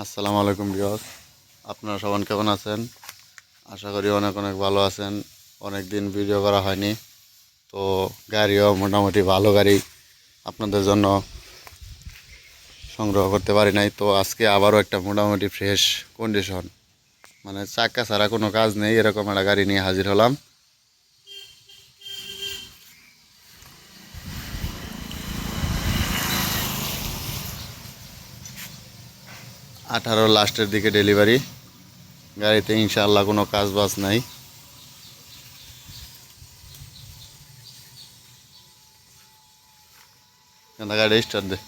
আসসালামু আলাইকুম ভিউয়ার্স, আপনারা সবাই কেমন আছেন? আশা করি অনেক অনেক ভালো আছেন। অনেক দিন ভিডিও করা হয়নি, তো গাড়িও মোটামুটি ভালো গাড়ি আপনাদের জন্য সংগ্রহ করতে পারি নাই। তো আজকে আবারও একটা মোটামুটি ফ্রেশ কন্ডিশন, মানে চাক্কা ছাড়া কোনো কাজ নেই, এরকম একটা গাড়ি নিয়ে হাজির হলাম। আঠারো লাস্টের দিকে ডেলিভারি, গাড়িতে ইনশাআল্লাহ কোনো কাজ বাজ নাই। গাড়ি স্টার্ট দে।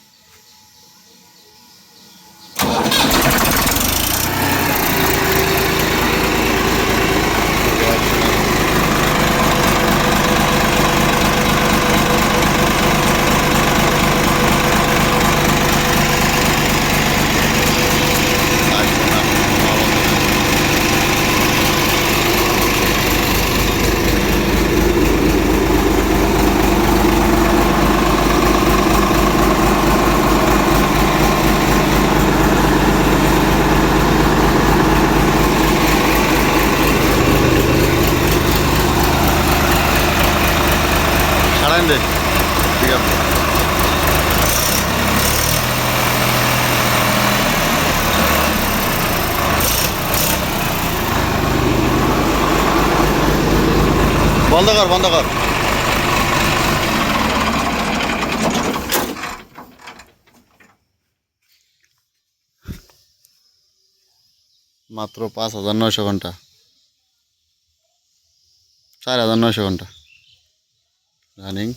ছাড়ান দে, ঠিক আছে। বন্ধ কর, বন্ধ কর। মাত্র 5,900 ঘন্টা, 4,900 ঘন্টা রানিং।